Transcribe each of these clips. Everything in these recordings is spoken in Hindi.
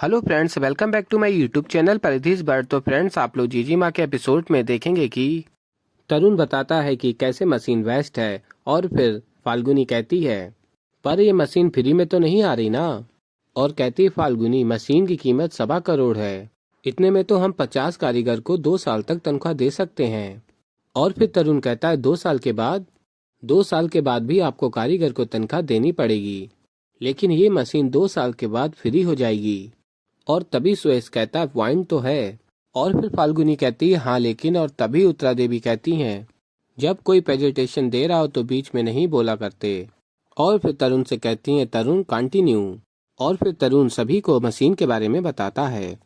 Hello friends, welcome back to my YouTube channel परिधीज बर्ड। तो फ्रेंड्स, आप लोग जीजी माँ के एपिसोड में देखेंगे कि तरुण बताता है कि कैसे मशीन वेस्ट है और फिर फाल्गुनी कहती है पर ये मशीन फ्री में तो नहीं आ रही ना। और कहती है फाल्गुनी, मशीन की कीमत 1.25 करोड़ है, इतने में तो हम 50 कारीगर को 2 साल तक तनख्वाह दे सकते हैं। और फिर तरुण कहता है 2 साल के बाद? 2 साल के बाद भी आपको कारीगर को तनख्वाह देनी पड़ेगी, लेकिन ये मशीन 2 साल के बाद फ्री हो जाएगी। और तभी सुरेश कहता है पॉइंट तो है। और फिर फाल्गुनी कहती है हाँ लेकिन। और तभी उत्तरा देवी कहती हैं जब कोई प्रेजेंटेशन दे रहा हो तो बीच में नहीं बोला करते। और फिर तरुण से कहती हैं तरुण कंटिन्यू। और फिर तरुण सभी को मशीन के बारे में बताता है।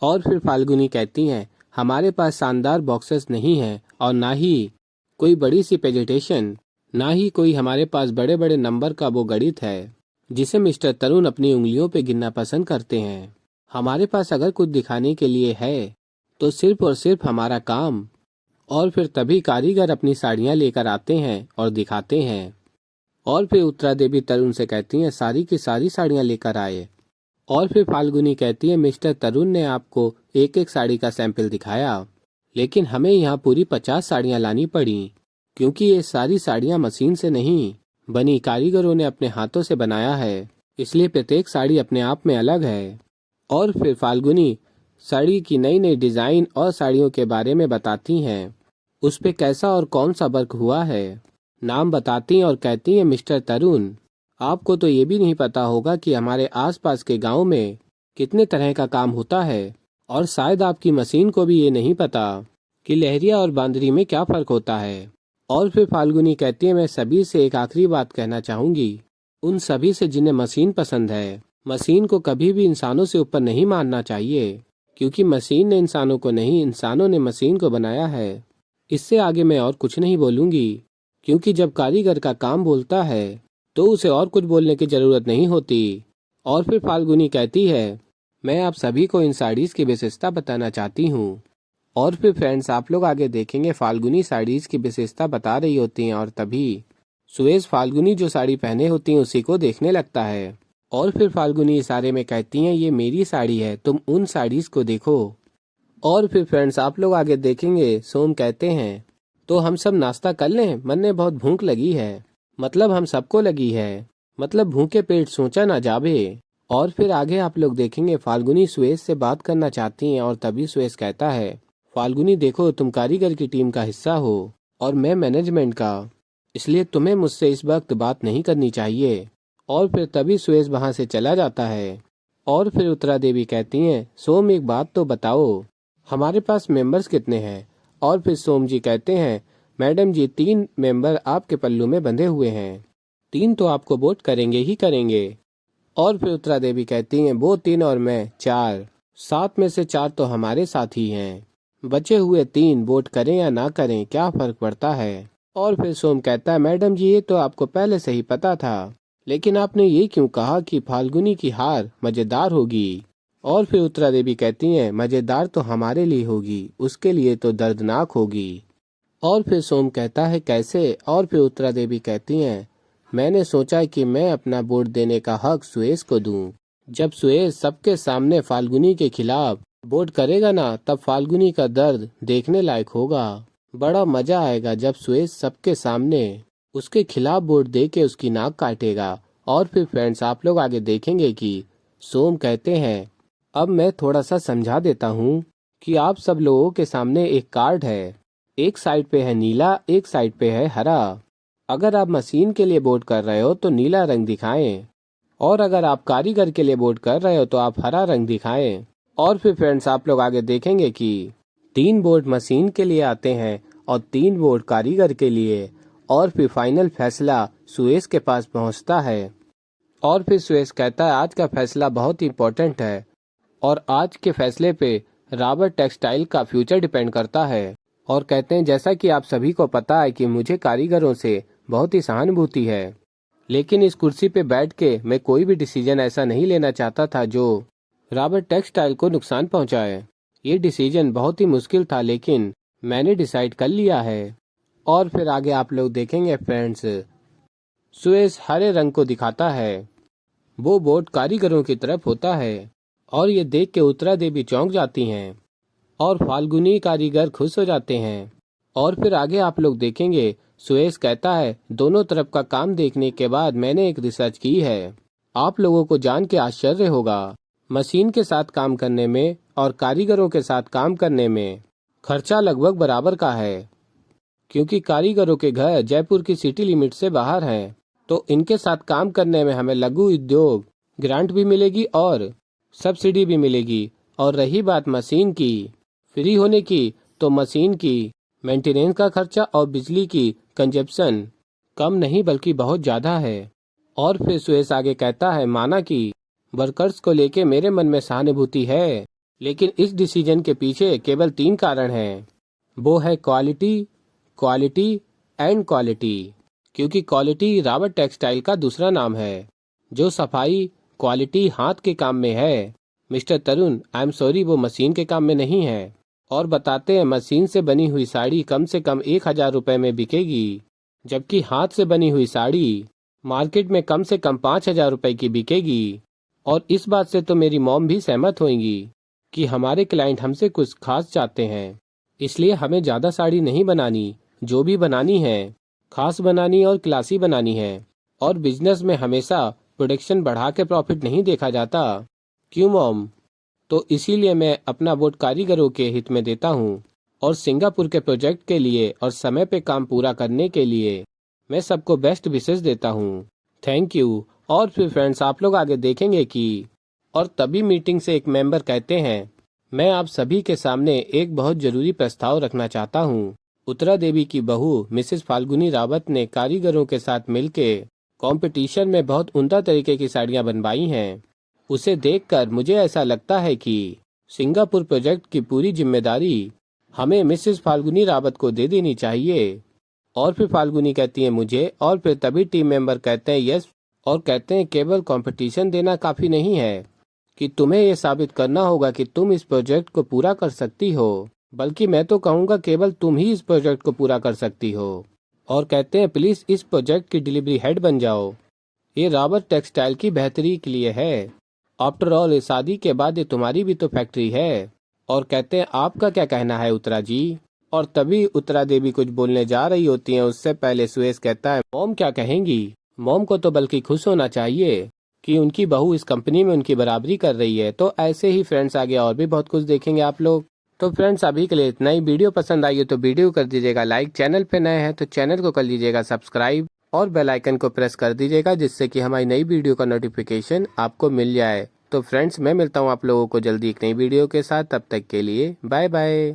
और फिर फाल्गुनी कहती हैं हमारे पास शानदार बॉक्सेस नहीं है और ना ही कोई बड़ी सी प्रेजेंटेशन, ना ही कोई हमारे पास बड़े बड़े नंबर का वो गणित है जिसे मिस्टर तरुण अपनी उंगलियों पे गिनना पसंद करते हैं। हमारे पास अगर कुछ दिखाने के लिए है तो सिर्फ और सिर्फ हमारा काम। और फिर तभी कारीगर अपनी साड़ियाँ लेकर आते हैं और दिखाते हैं। और फिर उत्तरा देवी तरुण से कहती हैं सारी की सारी साड़ियाँ लेकर आए। और फिर फाल्गुनी कहती है मिस्टर तरुण ने आपको एक एक साड़ी का सैंपल दिखाया, लेकिन हमें यहाँ पूरी 50 साड़ियाँ लानी पड़ी, क्योंकि ये सारी साड़ियाँ मशीन से नहीं बनी, कारीगरों ने अपने हाथों से बनाया है, इसलिए प्रत्येक साड़ी अपने आप में अलग है। और फिर फाल्गुनी साड़ी की नई नई डिजाइन और साड़ियों के बारे में बताती हैं, उस पे कैसा और कौन सा वर्क हुआ है, नाम बताती हैं और कहती हैं मिस्टर तरुण आपको तो ये भी नहीं पता होगा कि हमारे आसपास के गांव में कितने तरह का काम होता है, और शायद आपकी मशीन को भी ये नहीं पता कि लहरिया और बांदरी में क्या फर्क होता है। और फिर फाल्गुनी कहती है मैं सभी से एक आखिरी बात कहना चाहूंगी, उन सभी से जिन्हें मशीन पसंद है, मशीन को कभी भी इंसानों से ऊपर नहीं मानना चाहिए, क्योंकि मशीन ने इंसानों को नहीं, इंसानों ने मशीन को बनाया है। इससे आगे मैं और कुछ नहीं बोलूंगी, क्योंकि जब कारीगर का काम बोलता है तो उसे और कुछ बोलने की जरूरत नहीं होती। और फिर फाल्गुनी कहती है मैं आप सभी को इन साड़ीज की विशेषता बताना चाहती हूँ। और फिर फ्रेंड्स, आप लोग आगे देखेंगे फाल्गुनी साड़ीज की विशेषता बता रही होती हैं और तभी सुरेश फाल्गुनी जो साड़ी पहने होती हैं उसी को देखने लगता है। और फिर फाल्गुनी इशारे में कहती हैं ये मेरी साड़ी है, तुम उन साड़ीज को देखो। और फिर फ्रेंड्स, आप लोग आगे देखेंगे सोम कहते हैं तो हम सब नाश्ता कर लें, मन में बहुत भूख लगी है, मतलब हम सबको लगी है, मतलब भूखे पेट सोचा ना जावे। और फिर आगे आप लोग देखेंगे फाल्गुनी सुरेश से बात करना चाहती हैं और तभी सुरेश कहता है फाल्गुनी देखो तुम कारीगर की टीम का हिस्सा हो और मैं मैनेजमेंट का, इसलिए तुम्हें मुझसे इस वक्त बात नहीं करनी चाहिए। और फिर तभी सुरेश वहां से चला जाता है। और फिर उत्तरा देवी कहती हैं सोम एक बात तो बताओ, हमारे पास मेंबर्स कितने हैं? और फिर सोम जी कहते हैं मैडम जी 3 मेंबर आपके पल्लू में बंधे हुए हैं, 3 तो आपको वोट करेंगे ही करेंगे। और फिर उत्तरा देवी कहती हैं वो 3 और मैं 4, 7 में से 4 तो हमारे साथ ही हैं, बचे हुए 3 वोट करें या ना करें क्या फर्क पड़ता है। और फिर सोम कहता है मैडम जी ये तो आपको पहले से ही पता था, लेकिन आपने ये क्यों कहा कि फाल्गुनी की हार मजेदार होगी। और फिर उत्तरा देवी कहती हैं मजेदार तो हमारे लिए होगी, उसके लिए तो दर्दनाक होगी। और फिर सोम कहता है कैसे। और फिर उत्तरा देवी कहती हैं मैंने सोचा कि मैं अपना वोट देने का हक सुरेश को दूं। जब सुरेश सबके सामने फाल्गुनी के खिलाफ वोट करेगा ना, तब फाल्गुनी का दर्द देखने लायक होगा। बड़ा मजा आएगा जब सुरेश सबके सामने उसके खिलाफ वोट दे के उसकी नाक काटेगा। और फिर फ्रेंड्स, आप लोग आगे देखेंगे कि सोम कहते हैं अब मैं थोड़ा सा समझा देता हूँ कि आप सब लोगों के सामने एक कार्ड है, एक साइड पे है नीला, एक साइड पे है हरा। अगर आप मशीन के लिए वोट कर रहे हो तो नीला रंग दिखाएं, और अगर आप कारीगर के लिए वोट कर रहे हो तो आप हरा रंग दिखाएं। और फिर फ्रेंड्स, आप लोग आगे देखेंगे कि 3 वोट मशीन के लिए आते हैं और 3 वोट कारीगर के लिए। और फिर फाइनल फैसला सुरेश के पास पहुंचता है। और फिर सुरेश कहता है आज का फैसला बहुत ही इम्पोर्टेंट है और आज के फैसले पे रॉबर्ट टेक्सटाइल का फ्यूचर डिपेंड करता है। और कहते हैं जैसा कि आप सभी को पता है कि मुझे कारीगरों से बहुत ही सहानुभूति है, लेकिन इस कुर्सी पे बैठ के मैं कोई भी डिसीजन ऐसा नहीं लेना चाहता था जो रॉबर्ट टेक्सटाइल को नुकसान पहुंचाए। ये डिसीजन बहुत ही मुश्किल था, लेकिन मैंने डिसाइड कर लिया है। और फिर आगे आप लोग देखेंगे फ्रेंड्स, सुरेश हरे रंग को दिखाता है, वो वोट कारीगरों की तरफ होता है। और ये देख के उत्तरा देवी चौंक जाती हैं और फाल्गुनी कारीगर खुश हो जाते हैं। और फिर आगे आप लोग देखेंगे सुरेश कहता है, दोनों तरफ का काम देखने के बाद मैंने एक रिसर्च की है। आप लोगों को जान के आश्चर्य होगा, मशीन के साथ काम करने में और कारीगरों के साथ काम करने में खर्चा लगभग बराबर का है, क्योंकि कारीगरों के घर जयपुर की सिटी लिमिट से बाहर हैं, तो इनके साथ काम करने में हमें लघु उद्योग ग्रांट भी मिलेगी और सब्सिडी भी मिलेगी। और रही बात मशीन की फ्री होने की, तो मशीन की मेंटेनेंस का खर्चा और बिजली की कंजप्शन कम नहीं बल्कि बहुत ज़्यादा है। और फिर सुरेश आगे कहता है, माना कि वर्कर्स को लेके मेरे मन में सहानुभूति है, लेकिन इस डिसीजन के पीछे केवल 3 कारण हैं। वो है क्वालिटी, क्वालिटी एंड क्वालिटी। क्योंकि क्वालिटी रावत टेक्सटाइल का दूसरा नाम है, जो सफाई क्वालिटी हाथ के काम में है। Mister Tarun, I am sorry, वो मशीन के काम में नहीं है। और बताते हैं मशीन से बनी हुई साड़ी कम से कम 1000 रुपए में बिकेगी, जबकि हाथ से बनी हुई साड़ी मार्केट में कम से कम 5000 रुपए की बिकेगी। और इस बात से तो मेरी मॉम भी सहमत होंगी कि हमारे क्लाइंट हमसे कुछ खास चाहते हैं, इसलिए हमें ज़्यादा साड़ी नहीं बनानी, जो भी बनानी है खास बनानी और क्लासी बनानी है। और बिजनेस में हमेशा प्रोडक्शन बढ़ा के प्रॉफिट नहीं देखा जाता, क्यों मॉम? तो इसीलिए मैं अपना वोट कारीगरों के हित में देता हूँ और सिंगापुर के प्रोजेक्ट के लिए और समय पे काम पूरा करने के लिए मैं सबको बेस्ट विशेष देता हूँ। Thank you. और फिर फ्रेंड्स आप लोग आगे देखेंगे कि और तभी मीटिंग से एक मेंबर कहते हैं, मैं आप सभी के सामने एक बहुत जरूरी प्रस्ताव रखना चाहता हूँ। उत्तरा देवी की बहू मिसेस फाल्गुनी रावत ने कारीगरों के साथ मिलके कंपटीशन में बहुत उम्दा तरीके की साड़ियाँ बनवाई हैं। उसे देखकर मुझे ऐसा लगता है कि सिंगापुर प्रोजेक्ट की पूरी जिम्मेदारी हमें मिसेस फाल्गुनी रावत को दे देनी चाहिए। और फिर फाल्गुनी कहती है मुझे, और फिर तभी टीम मेंबर कहते हैं यस, और कहते हैं केवल कंपटीशन देना काफी नहीं है कि तुम्हें ये साबित करना होगा कि तुम इस प्रोजेक्ट को पूरा कर सकती हो, बल्कि मैं तो कहूँगा केवल तुम ही इस प्रोजेक्ट को पूरा कर सकती हो। और कहते हैं प्लीज इस प्रोजेक्ट की डिलीवरी हेड बन जाओ, ये रावत टेक्सटाइल की बेहतरी के लिए है। आफ्टर ऑल शादी के बाद ये तुम्हारी भी तो फैक्ट्री है। और कहते हैं आपका क्या कहना है उत्तरा जी? और तभी उत्तरा देवी कुछ बोलने जा रही होती हैं, उससे पहले सुरेश कहता है, मॉम क्या कहेंगी? मॉम को तो बल्कि खुश होना चाहिए कि उनकी बहू इस कंपनी में उनकी बराबरी कर रही है। तो ऐसे ही फ्रेंड्स आगे और भी बहुत कुछ देखेंगे आप लोग। तो फ्रेंड्स अभी के लिए इतना ही। वीडियो पसंद आई हो तो वीडियो कर दीजिएगा लाइक, चैनल पे नए हैं तो चैनल को कर लीजिएगा सब्सक्राइब और बेल आइकन को प्रेस कर दीजिएगा, जिससे कि हमारी नई वीडियो का नोटिफिकेशन आपको मिल जाए। तो फ्रेंड्स मैं मिलता हूँ आप लोगों को जल्दी एक नई वीडियो के साथ, तब तक के लिए बाय बाय।